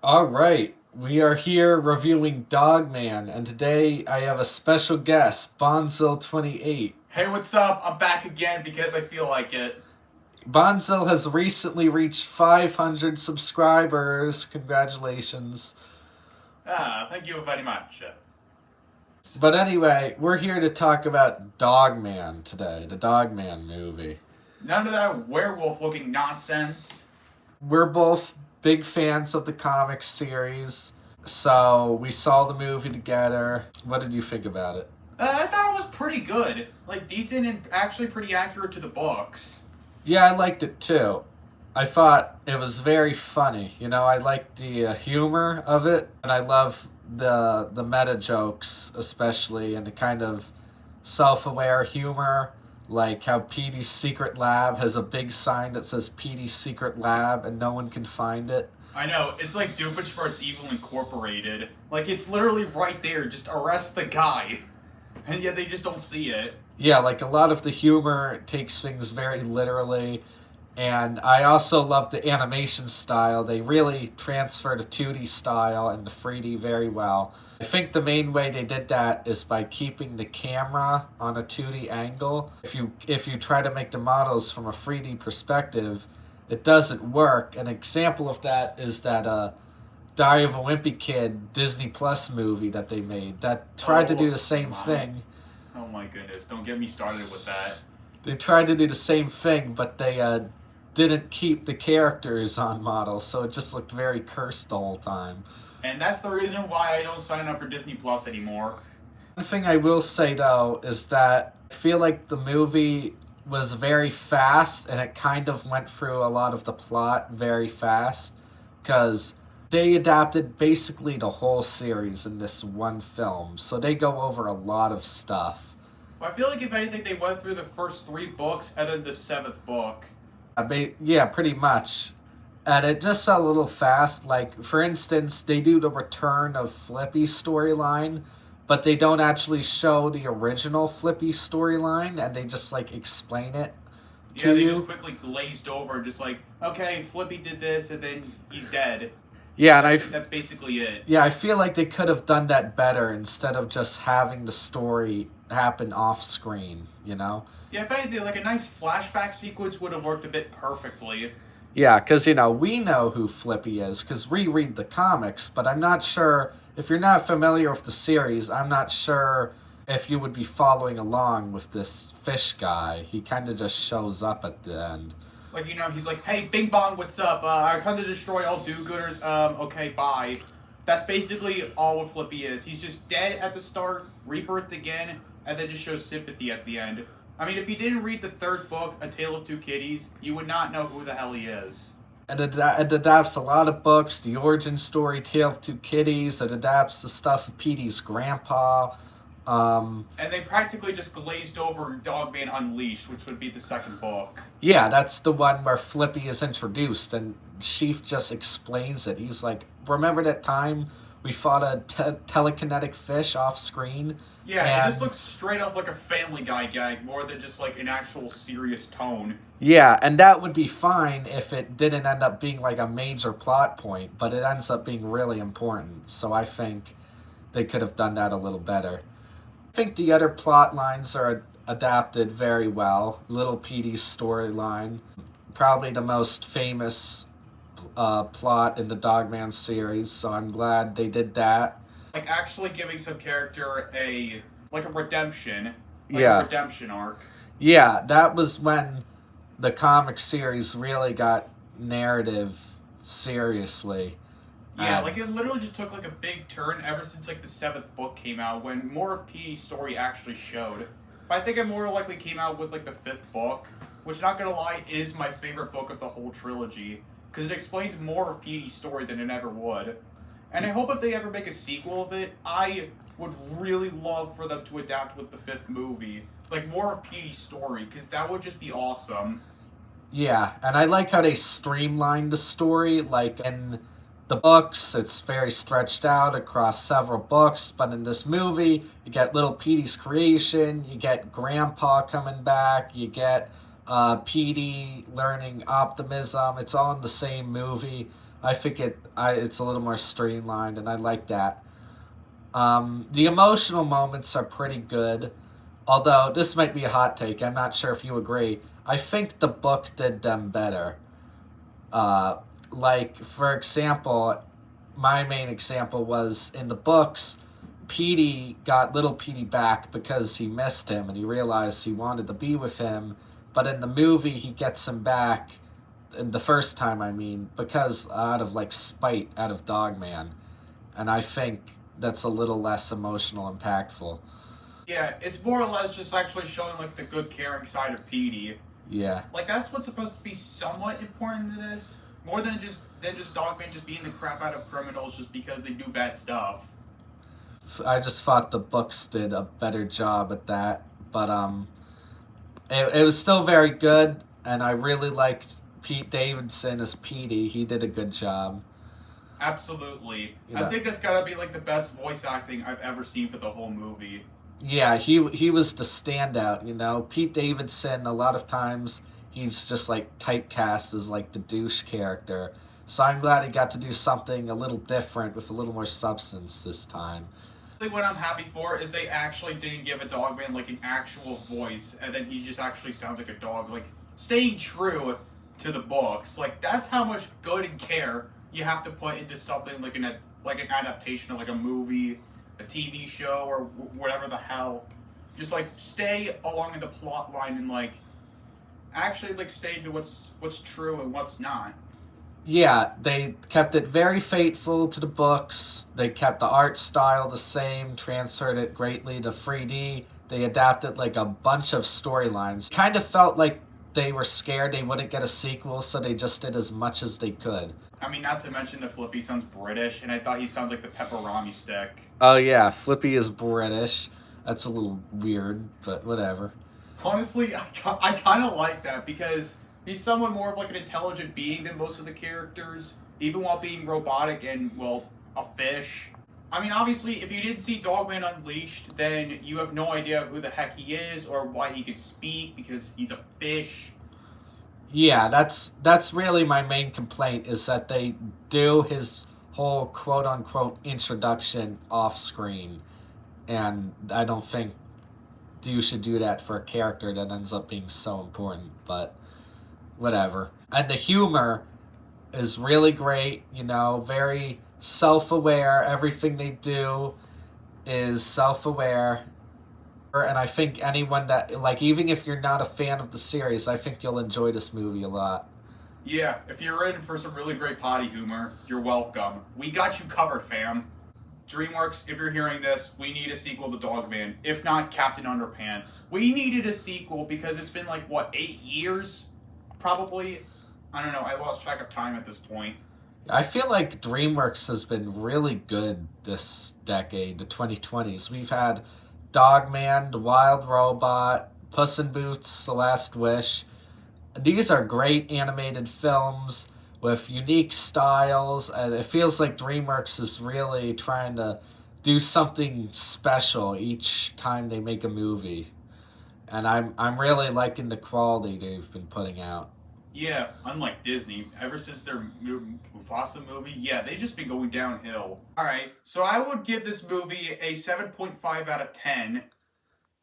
All right, we are here reviewing Dogman, and today I have a special guest, Bonzil28. Hey, what's up? I'm back again because I feel like it. Bonzil has recently reached 500 subscribers. Congratulations. Thank you very much. But anyway, we're here to talk about Dogman today, the Dogman movie. None of that werewolf looking nonsense. We're both big fans of the comic series, so we saw the movie together. What did you think about it? I thought it was pretty good. Like, decent and actually pretty accurate to the books. Yeah, I liked it too. I thought it was very funny. I liked the humor of it, and I love the meta jokes, especially, and the kind of self-aware humor, like how Petey's Secret Lab has a big sign that says Petey's Secret Lab, and no one can find it. I know, it's like Doofenshmirtz Evil Incorporated. Like, it's literally right there, just arrest the guy. And yet they just don't see it. Yeah, like a lot of the humor takes things very literally. And I also love the animation style. They really transfer the 2D style and the 3D very well. I think the main way they did that is by keeping the camera on a 2D angle. If you try to make the models from a 3D perspective, it doesn't work. An example of that is that Diary of a Wimpy Kid Disney Plus movie that they made that tried to do the same thing. Oh my goodness, don't get me started with that. They tried to do the same thing, but they didn't keep the characters on models, so it just looked very cursed the whole time. And that's the reason why I don't sign up for Disney Plus anymore. One thing I will say, though, is that I feel like the movie was very fast, and it kind of went through a lot of the plot very fast, because they adapted basically the whole series in this one film, so they go over a lot of stuff. Well, I feel like if anything, they went through the first 3 books and then the 7th book. Yeah, pretty much. And it just a little fast. Like, for instance, they do the return of Flippy's storyline, but they don't actually show the original Flippy storyline, and they just, like, explain it to Yeah, they you. just quickly glazed over, just like, okay, Flippy did this, and then he's dead. Yeah, and That's basically it. I feel like they could have done that better instead of just having the story happen off screen, you know? Yeah, if anything, like a nice flashback sequence would have worked a bit perfectly. Yeah, because, we know who Flippy is, because we read the comics, but I'm not sure, if you're not familiar with the series, I'm not sure if you would be following along with this fish guy. He kind of just shows up at the end. Like, he's like, hey, Bing Bong, what's up? I come to destroy all do-gooders. Okay, bye. That's basically all what Flippy is. He's just dead at the start, rebirthed again, and then just shows sympathy at the end. I mean, if you didn't read the 3rd book, A Tale of Two Kitties, you would not know who the hell he is. It adapts a lot of books, the origin story, Tale of Two Kitties. It adapts the stuff of Petey's grandpa. And they practically just glazed over Dogman Unleashed, which would be the 2nd book. Yeah, that's the one where Flippy is introduced, and Sheaf just explains it. He's like, remember that time we fought a telekinetic fish off screen? Yeah, it just looks straight up like a Family Guy gag, more than just like an actual serious tone. Yeah, and that would be fine if it didn't end up being like a major plot point, but it ends up being really important, so I think they could have done that a little better. I think the other plot lines are adapted very well. Little Petey's storyline, probably the most famous plot in the Dogman series, so I'm glad they did that. Like actually giving some character a redemption. Yeah. A redemption arc. Yeah, that was when the comic series really got narrative seriously. Yeah, like it literally just took like a big turn ever since like the 7th book came out when more of Petey's story actually showed. But I think it more likely came out with like the 5th book, which not gonna lie is my favorite book of the whole trilogy because it explains more of Petey's story than it ever would. And I hope if they ever make a sequel of it, I would really love for them to adapt with the 5th movie. Like more of Petey's story, because that would just be awesome. Yeah, and I like how they streamlined the story. Like in the books, it's very stretched out across several books, but in this movie, you get little Petey's creation, you get Grandpa coming back, you get Petey learning optimism. It's all in the same movie. I think it's a little more streamlined, and I like that. The emotional moments are pretty good, although this might be a hot take. I'm not sure if you agree. I think the book did them better. Uh, like, for example, my main example was in the books, Petey got little Petey back because he missed him and he realized he wanted to be with him. But in the movie, he gets him back, in the first time, I mean, because out of like spite, out of Dogman. And I think that's a little less emotional impactful. Yeah, it's more or less just actually showing like the good caring side of Petey. Yeah. Like that's what's supposed to be somewhat important to this. More than just Dogman just beating the crap out of criminals just because they do bad stuff. I just thought the books did a better job at that. But it was still very good, and I really liked Pete Davidson as Petey. He did a good job. Absolutely. You I know, think that's gotta be like the best voice acting I've ever seen for the whole movie. yeah, he was the standout. Pete Davidson. A lot of times he's just like typecast as like the douche character. So I'm glad he got to do something a little different with a little more substance this time. What I'm happy for is they actually didn't give a Dogman like an actual voice, and then he just actually sounds like a dog. Like staying true to the books, like that's how much good and care you have to put into something like an adaptation of like a movie, a TV show, or whatever the hell. Just like stay along in the plot line and like actually like stay to what's true and what's not. Yeah, they kept it very faithful to the books. They kept the art style the same, transferred it greatly to 3D. They adapted like a bunch of storylines. Kind of felt like they were scared they wouldn't get a sequel, so they just did as much as they could. I mean, not to mention that Flippy sounds British, and I thought he sounds like the pepperoni stick. Oh yeah, Flippy is British. That's a little weird, but whatever. Honestly, I kind of like that because he's somewhat more of like an intelligent being than most of the characters, even while being robotic and, well, a fish. I mean, obviously, if you didn't see Dogman Unleashed, then you have no idea who the heck he is or why he could speak because he's a fish. Yeah, that's really my main complaint is that they do his whole quote unquote introduction off screen, and I don't think you should do that for a character that ends up being so important. But whatever. And the humor is really great. Very self aware. Everything they do is self aware. And I think anyone that, like, even if you're not a fan of the series, I think you'll enjoy this movie a lot. Yeah, if you're in for some really great potty humor, you're welcome. We got you covered, fam. DreamWorks, if you're hearing this, we need a sequel to Dogman. If not, Captain Underpants. We needed a sequel because it's been like, what, 8 years? Probably. I don't know, I lost track of time at this point. I feel like DreamWorks has been really good this decade, the 2020s. We've had Dogman, The Wild Robot, Puss in Boots, The Last Wish. These are great animated films with unique styles, and it feels like DreamWorks is really trying to do something special each time they make a movie. And I'm really liking the quality they've been putting out. Yeah, unlike Disney, ever since their Mufasa movie, yeah, they've just been going downhill. Alright, so I would give this movie a 7.5 out of 10.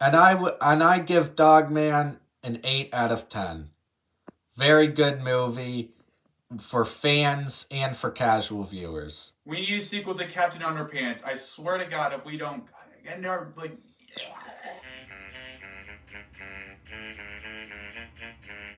And I give Dogman an 8 out of 10. Very good movie for fans and for casual viewers. We need a sequel to Captain Underpants. I swear to God, if we don't, and our like.